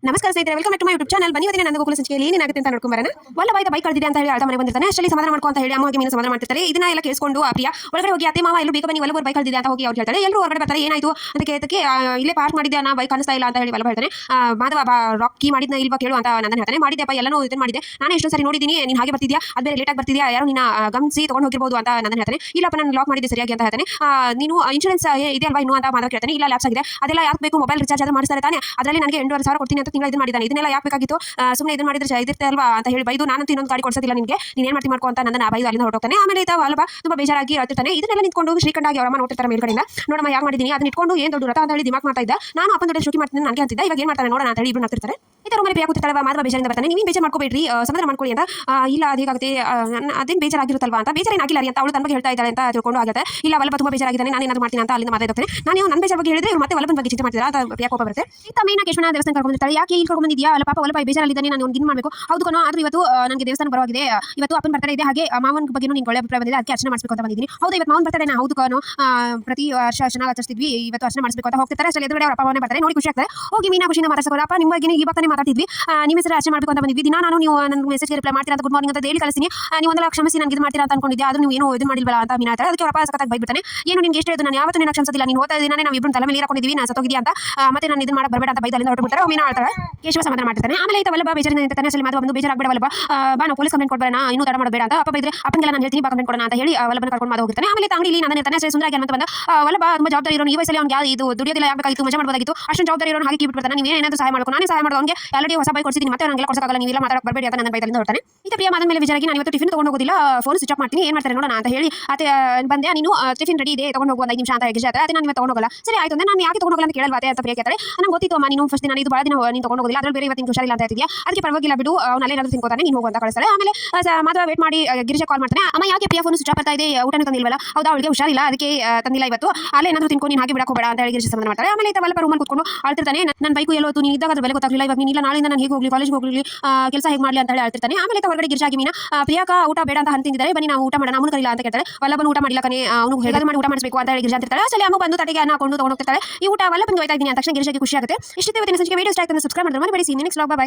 ನಮಸ್ಕಾರ ಸ್ನೇಹಿತರೆ, welcome to my YouTube channel. ಬನ್ನಿ ಇವತ್ತಿನ ನನ್ನ ಗೋಕುಲ ಸಂಚಿಕೆಯಲ್ಲಿ ಏನೇನಾಗುತ್ತೆ ಅಂತ ನೋಡ್ಕೊಂಡ್ ಬರೋಣ. ವಲ್ಲಭಾಯಿ ಬೈಕ್ ಕಳೆದಿದೆ ಅಂತ ಹೇಳಿ ಆಳ್ತ ಮನೆ ಬಂದಿರ್ತಾನೆ. ಅಷ್ಟರಲ್ಲಿ ಸಮಾಧಾನ ಮಾಡ್ಕೊ ಅಂತ ಹೇಳಿ ಅಮ್ಮಗೆ ಮೀನು ಸಮಾಧಾನ ಮಾಡ್ತಿರ್ತಾರೆ. ಇದನ್ನ ಎಲ್ಲ ಕೇಳಿಸ್ಕೊಂಡು ಆ ಪ್ರಿಯಾ ಒಳಗಡೆ ಹೋಗಿ ಅತ್ತೆ ಮಾವ ಎಲ್ಲರೂ ಬೇಗ ಬನ್ನಿ, ವಲ್ಲಭ ಬೈಕ್ ಕಳೆದಿದೆ ಅಂತ ಹೋಗಿ ಅವ್ರು ಹೇಳ್ತಾರೆ. ಎಲ್ಲರೂ ಹೊರಗಡೆ ಬರ್ತಾರೆ. ಏನಾಯ್ತು ಅಂತ ಕೇಳಕ್ಕೆ ಇಲ್ಲೇ ಪಾರ್ಕ್ ಮಾಡಿದ್ದೆ, ನಾ ಬೈಕ್ ಕಾಣಿಸ್ತಾ ಇಲ್ಲ ಅಂತ ಹೇಳಿ ವಲ್ಲಭ ಹೇಳ್ತಾನೆ. ಮಾಧವ ರಾಕ್ ಕೀ ಮಾಡಿದ್ನ ಇಲ್ವಾ ಕೇಳು ಅಂತ ನನ್ನ ಹೇಳ್ತಾನೆ. ಮಾಡಿದ್ದೆಪ್ಪ, ಎಲ್ಲನೂ ಇದನ್ನ ಮಾಡಿದೆ, ನಾನು ಎಷ್ಟು ಸರಿ ನೋಡಿದ್ದೀನಿ, ನೀನು ಹಾಗೆ ಬರ್ತಿದ್ಯಾ, ಅದು ಬೇರೆ ಲೇಟಾಗಿ ಬರ್ತಿದ್ಯಾ, ಯಾರು ನಿನ್ನ ಗಮನಿಸಿ ತಗೊಂಡು ಹೋಗಿರ್ಬೋದು ಅಂತ ನನ್ನ ಹೇಳ್ತಾನೆ. ಇಲ್ಲಪ್ಪ, ನಾನು ಲಾಕ್ ಮಾಡಿದ್ದೆ ಸರಿಯಾಗಿ ಅಂತ ಹೇಳ್ತಾನೆ. ನೀನು ಇನ್ಶೂರೆನ್ಸ್ ಇದೆ ಅಲ್ವಾ ಇನ್ನು ಅಂತ ಮಾಧವ ಕೇಳ್ತಾನೆ. ಇಲ್ಲ, ಲ್ಯಾಪ್ಸ್ ಆಗಿದೆ, ಅದೆಲ್ಲ ಯಾಕೆ ಬೇಕು, ಮೊಬೈಲ್ ರಿಚಾರ್ಜ್ ಆದ್ರೆ ಮಾಡಿಸ್ತಾರೆ ತಾನೆ, ಅದರಲ್ಲಿ ನನಗೆ 8,500 ಕೊಡ್ತೀನಿ ಅಂತ ತಿಂಗಳ ಇದನ್ನ ಮಾಡಿದ್ದಾನೆ, ಇದನ್ನೆಲ್ಲ ಯಾಕೆ ಬೇಕಾಗಿತ್ತು, ಸುಮ್ಮನೆ ಇದನ್ನ ಮಾಡಿದ್ರೆ ಇದಿರುತ್ತೆ ಅಲ್ವಾ ಅಂತ ಹೇಳಿ ಬೈದು, ನಾನಂತೂ ಇನ್ನೊಂದು ಗಾಡಿ ಕೊಡ್ಸೋದಿಲ್ಲ ನಿನಗೆ, ನೀನು ಏನು ಮಾಡ್ತಿ ಮಾಡ್ಕೊ ಅಂತ ನನ್ನ ಬೈದು ಅಲ್ಲಿಂದ ಹೊರಟೋಗ್ತಾನೆ. ಆಮೇಲೆ ಈತ ವಲ್ಲಭ ತುಂಬಾ ಬೇಜಾರಾಗಿ ಹೇಳ್ತಿರ್ತಾನೆ. ಇದನ್ನೆಲ್ಲ ನಿಂತ್ಕೊಂಡು ಶ್ರೀಕಂಠಾಗಿ ಅವರಮ್ಮ ನೋಡ್ತಿರ್ತಾರೆ ಮೇಲ್ಗಡೆಯಿಂದ. ನೋಡಮ್ಮ ಯಾಕೆ ಮಾಡಿದ್ದೀನಿ, ಅದನ್ನ ಇಟ್ಕೊಂಡು ಏನು ದೊಡ್ಡ ರಥ ಅಂತ ಹೇಳಿ ದಿಮಾಕ್ ಮಾಡ್ತಾ ಇದ್ದ, ನಾನು ಅಪ್ಪನ ದೊಡ್ಡ ಶುಕಿ ಮಾಡ್ತೀನಿ ನನಗೆ ಅಂತಿದ್ದ, ಇವಾಗ ಏನು ಮಾಡ್ತಾನೆ ನೋಡೋಣ ಅಂತ ಹೇಳಿ ಇಬ್ರು ನಗ್ತಿರ್ತಾರೆ. ಈ ತರ ಮೇಲೆ ಪ್ರಿಯಾ ಕೂತಿರ್ತಾಳೆ. ಮಾಧವ ಬೇಜಾರಿಂದ ಬರ್ತಾನೆ. ನೀವು ಬೇಜಾರು ಮಾಡ್ಕೋಬೇಡ್ರಿ, ಸಮಾಧಾನ ಮಾಡ್ಕೊಳ್ಳಿ ಅಂತ. ಇಲ್ಲ ಅದೇಗಾಗುತ್ತೆ, ಅದೇನು ಬೇಜಾರಾಗಿರುತ್ತಲ್ವಾ ಅಂತ. ಬೇಜಾರೇನಾಗಿಲ್ಲ ರೀ ಅಂತ ಅವಳು ತನ್ನ ಬಗ್ಗೆ ಹೇಳ್ತಾ ಇದ್ದಾಳೆ ಅಂತ ತಿಳ್ಕೊಂಡು ಆಗುತ್ತೆ. ಇಲ್ಲ, ವಲ್ಲಭ ತುಂಬಾ ಬೇಜಾರಾಗಿದ್ದಾನೆ, ನಾನು ಏನಾದ್ರು ಮಾಡ್ತೀನಿ ಅಂತ ಅಲ್ಲಿಂದ ಮಾತಾಡ್ತಾನೆ. ನಾನು ನನ್ನ ಬೇಜಾರ ಬಗ್ಗೆ ಹೇಳಿದ್ರೆ ಮತ್ತೆ ವಲ್ಲಭನ ಬಗ್ಗೆ ಚಿಂತೆ ಮಾಡ್ತೀರಾ ಅಂತ ಪ್ರಿಯಾ ಕೋಪ ಬರುತ್ತೆ. ಈತ ಮೇನ ಕೇಶವನ ದೇವಸ್ಥಾನ ಕರ್ಕೊಂಡಿರ್ತಾಳೆ. ಯಾಕೆ ಇಲ್ಲಿ ಕರ್ಕೊಂಡಿದ್ಯಾ, ಅಲ್ಲ ಪಾಪ ವಲ್ಲಭ ಬೇಜಾರಲ್ಲಿದ್ದಾನೆ, ನಾನು ಒಂದು ಮಾಡಬೇಕು. ಹೌದು ಕಣೋ, ಆದ್ರೂ ಇವತ್ತು ನನಗೆ ದೇವಸ್ಥಾನ ಬರವಾಗಿದೆ, ಇವತ್ತು ಅಪ್ಪನ ಬರ್ತಾರೆ ಇದೆ, ಹಾಗೆ ಮಾವನ ಬಗ್ಗೆನೂ ನಿಂಗೆ ಒಳ್ಳೆ ಅಭಿಪ್ರಾಯ ಬಂದಿದೆ, ಅದಕ್ಕೆ ಅರ್ಚನೆ ಮಾಡಿಸ್ಬೇಕು ಅಂತ ಬಂದಿದ್ದೀನಿ. ಹೌದು, ಇವತ್ತು ಮಾವನ ಬರ್ತಾರೆ, ಹೌದು ಕಣೋ, ಪ್ರತಿ ವರ್ಷ ಚೆನ್ನಾಗಿ ಆಚರಿಸ್ತಿದ್ವಿ, ಇವತ್ತು ಅರ್ಚನೆ ಮಾಡಿಸ್ಬೇಕು ಅಂತ ಹೋಗ್ತಾರೆ. ಅಷ್ಟೇ ಎದುರುಗಡೆ ಅವ್ರ ಅಪ್ಪ ಅವನೇ ಬರ್ತಾರೆ. ನೋಡಿ ಖುಷಿ ಆಗ್ತಾರೆ. ಹೋಗಿ ಮೀನಾ ಖುಷಿಯಿಂದ ಮಾತಾಡ್ಸೋಲ್ಲ. ಅಪ್ಪ ನಿಮ್ಮ ಬಗ್ಗೆ ಈ ಬಾತಾನೆ ಮಾತಾಡ್ತಿದ್ವಿ, ನಿಮ್ಮ ಹೆಸರು ಅರ್ಚನೆ ಮಾಡಬೇಕು ಅಂತ ಬಂದಿದ್ವಿ. ದಿನ ನಾನು ನೀವು ನನ್ನ ಮೆಸೇಜ್ಗೆ ರಿಪ್ಲೈ ಮಾಡ್ತೀರಾ ಅಂತ ಗುಡ್ ಮಾರ್ನಿಂಗ್ ಅಂತ ಹೇಳಿ ಕಳಿಸ್ತೀನಿ, ನೀವು ಒಂದೆಲ್ಲ ಕ್ಷಮಿಸಿ ನನಗೆ ಇದು ಮಾಡ್ತೀರಾ ಅಂತ ಅನ್ಕೊಂಡಿದ್ದೆ, ಆದ್ರೂ ನೀವು ಏನು ಇದು ಮಾಡಿಲ್ವಲ್ಲ ಅಂತ ಮೀನಾ ಹೇಳ್ತಾರೆ. ಅದಕ್ಕೆ ಅವರ ಅಪ್ಪ ಸಖತ್ತಾಗಿ ಬೈಬಿಡ್ತಾನೆ. ಏನು ನಿಮ್ಗೆ ಎಷ್ಟು ನಾನು ಯಾವತ್ತೂ ನಿನ್ನ ಕ್ಷಮಿಸೋದಿಲ್ಲ, ನೀನು ಓದ್ತಾ ಇದ್ದೀನಿ, ನಾವು ಇಬ್ಬರು ತಲೆ ಮೇಲೆ ಹಾಕೊಂಡಿದ್ದೀವಿ, ನಾನು ಸತ್ತೋಗಿದ್ಯಾ ಅಂತ, ಮತ್ತೆ ನಾನು ಇದನ್ನ ಮಾಡಕ್ಕೆ ಬರಬೇಡ ಅಂತ ಬೈದಲ್ಲಿಂದ ಹೊರಟುಬಿಡ್ತಾರೆ. ಮೀನಾ ಹೇಳ್ತಾಳೆ. ಕೇಶವ ಸಮಾಧಾನ ಮಾಡ್ತಾನೆ. ಆಮೇಲೆ ಈತ ವಲ್ಲಭ ಬೇಜಾರಿಂದ ನಿಂತಾನೆ. ಅಸಲಿ ಮಾಧವ ಬಂದು ಬೇಜಾರಾಗಬೇಡ ವಲ್ಲಭ, ಬಾ ನಾವು ಪೊಲೀಸ್ ಕಂಪ್ಲೇಂಟ್ ಕೊಡ್ಬೇಡ, ಇನ್ನೂ ತಡ ಮಾಡಬೇಡ ಅಂತ ಅಪ್ಪ ಬೈದ್ರೆ ಅಪ್ಪನಿಗೆಲ್ಲ ನಾನು ಹೇಳ್ತೀನಿ, ಬಾ ಕಂಪ್ಲೇಂಟ್ ಕೊಡೋಣ ಅಂತ ಹೇಳಿ ವಲ್ಲಭನ ಕರ್ಕೊಂಡು ಮಾಧವ ಹೋಗ್ತಾನೆ. ಆಮೇಲೆ ಅಂಗಡಿಯಲ್ಲಿ ನಾನು ಇರ್ತಾನೆ. ಅಷ್ಟೇ ಸುಂದರಾಗಿ ಅಂತ ಬಂದ ವಲ್ಲಭ ತುಂಬಾ ಜವಾಬ್ದಾರಿ ಇರೋನು. ಈ ವಯಸ್ಸಲ್ಲಿ ಅವ್ನಿಗೆ ಇದು ದುಡಿಯೋದಿಲ್ಲ, ಯಾಕಬೇಕಾಗಿತ್ತು, ಮಜಾ ಮಾಡಬಹುದಾಗಿತ್ತು, ಅಷ್ಟೊಂದು ಜವಾಬ್ದಾರಿ ಇರೋನು ಹಾಗೆ ಬಿಟ್ಬಿಡ್ತಾನೆ. ನೀವು ಏನಾದರೂ ಸಹಾಯ ಮಾಡ್ಕೊ, ನಾನೇ ಸಹಾಯ ಮಾಡೋದು, ಅವ್ನಿಗೆ ಆಲ್ರೆಡಿ ಹೊಸ ಬೈಕ್ ಕೊಡ್ಸಿದ್ದೀನಿ, ಮತ್ತೆ ನನಗೆಲ್ಲ ಕೊಡ್ಸಕ್ಕಾಗಲ್ಲ, ನೀವೆಲ್ಲ ಮಾತಾಡಕ್ಕೆ ಬರಬೇಡಿ ಅಂತ ನನ್ನ ಬೈದಲ್ಲಿಂದ ಹೊರಟಾನೆ. ಈಗ ಪ್ರಿಯಾ ಮಾದನ ಮೇಲೆ ವಿಚಾರಾಗಿ ನಾನು ಇವತ್ತು ಟಿಫಿನ್ ತಗೊಂಡು ಹೋಗೋದಿಲ್ಲ, ಫೋನ್ ಸ್ವಿಚ್ ಆಫ್ ಮಾಡ್ತೀನಿ, ಏನು ಮಾಡ್ತಾರೆ ನೋಡೋಣ ಅಂತ ಹೇಳಿ ಅತ್ತೆ ಬಂದೆ. ನೀನು ಟಿಫಿನ್ ರೆಡಿ ಇದೆ, ತಗೊಂಡು ಹೋಗುವ 5 ನಿಮಿಷ ಅಂತ ಹೇಳಿ ಅದೇ ನಾನು ತಗೊಂಡು ಹೋಗಲ್ಲ. ಸರಿ ಆಯ್ತು ಅಂದ್ರೆ ನಾನು ಯಾಕೆ ತಗೊಂಡು ಹೋಗಲ್ಲ ಅಂತ ಕೇಳಲ್ವಾ ಅತ್ತೆ ಅಂತ ಪ್ರಿಯಾ ಕೇಳ್ತಾರೆ. ನನಗೆ ಗೊತ್ತಿತ್ತು ಅಮ್ಮ, ನೀನು ಫಸ್ಟ್ ದಿನ ಇದು ಭಾಳ ದಿನ ನೀನು ತಗೊಂಡು ಹೋಗೋದಿಲ್ಲ, ಅದ್ರಲ್ಲಿ ಬೇರೆ ಇವತ್ತು ಹುಷಾರಿಲ್ಲ ಅಂತ ಹೇಳ್ತಿದ್ಯಾ, ಅದಕ್ಕೆ ಪರವಾಗಿಲ್ಲ ಬಿಡು, ಅವ್ನು ಅಲ್ಲೇ ಏನಾದರೂ ತಿನ್ಕೋತಾನೆ, ನೀನು ಹೋಗು ಅಂತ ಕಳಿಸ್ತಾಳೆ. ಆಮೇಲೆ ಮಾಧವ ವೇಟ್ ಮಾಡಿ ಗಿರಿಜಾ ಕಾಲ್ ಮಾಡ್ತಾನೆ. ಅಮ್ಮ ಯಾಕೆ ಪ್ರಿಯಾ ಫೋನ್ ಸ್ವಿಚ್ ಆಫ್ ಆಗ್ತಾ ಇದೆ, ಊಟನೂ ತಂದಿಲ್ವಲ್ಲ, ಹೌದಾ ಅವಳಿಗೆ ಹುಷಾರಿಲ್ಲ ಅದಕ್ಕೆ ತಂದಿಲ್ಲ ಇವತ್ತು, ಅಲ್ಲೇ ಏನಾದರೂ ತಿನ್ಕೊಂಡು ನೀನು ಹಾಗೆ ಬಿಡಕ್ಕೆ ಹೋಗಬೇಡ ಅಂತ ಹೇಳಿ ಗಿರಿಜಾ ಸಮಾಧಾನ ಮಾಡ್ತಾರೆ. ಆಮೇಲೆ ಈತ ವಲ್ಲಭ ರೂಮಲ್ಲಿ ಕೂತ್ಕೊಂಡು ಆಳ್ತಿರ್ತಾನೆ. ನನ್ನ ಬೈಕು ಎಲ್ಲೋತು, ನೀನು ಇದ್ದಾಗ ಅದ್ರ ಬೆಲೆ ಗೊತ್ತಾಗಲಿಲ್ಲ, ಇವಾಗ ನೀನು ಇಲ್ಲ, ನಾಳೆಯಿಂದ ನಾನು ಹೇಗೆ ಹೋಗಲಿ, ಕಾಲೇಜ್ಗೆ ಹೋಗಲಿ, ಕೆಲಸ ಹೇಗೆ ಮಾಡಲಿ ಅಂತ ಹೇಳಿ ಆಳ್ತಿರ್ತಾನೆ. ಆಮೇಲೆ ಹೊರಗಡೆ ಗಿರಿಜಾಗಿ ಮೀನಾ ಪ್ರಿಯಾಕ ಊಟ ಬೇಡ ಅಂತ ಅಂತಿದ್ದಾರೆ, ಬನ್ನಿ ನಾವು ಊಟ ಮಾಡೋಣ, ಅವನು ಕರಿಲ್ಲ ಅಂತ ಕೇಳ್ತಾರೆ. ವಲ್ಲಭನ ಊಟ ಮಾಡಿಲ್ಲ ಕಣೆ, ಅವನು ಹೇಗಾದ್ರೂ ಮಾಡಿ ಊಟ ಮಾಡಿಸಬೇಕು ಅಂತ ಹೇಳಿ ಗಿರಿಜಾ ಅಂತಿರ್ತಾಳೆ. ಅಸಲಿ ಅಮ್ಮ ಬಂದು ತಟೆಗೆ ಅನ್ನ ಹಾಕೊಂಡು ತಗೊಂಡು ಹೋಗ್ತಿರ್ತಾಳೆ. ಈ ಊಟ ವಲ್ಲಭನಿಗೆ ಹೋಯ್ತಾ ಇದ್ದೀನಿ ಅಂತ ತಕ್ಷಣ ಗಿರಿಜಾಗೆ ಖುಷಿ ಆಗುತ್ತೆ. ಇಷ್ಟೇ ಇವತ್ತಿನ ಸಂಚಿಕೆ ವಿಡಿಯೋ ಇಷ್ಟ ಆಯ್ತು, ಸಬ್ಸ್ಕ್ರೈಬ್ ಮಾಡಿದ್ರೆ ಮರಿಬೇಡಿ. See you next vlog, by.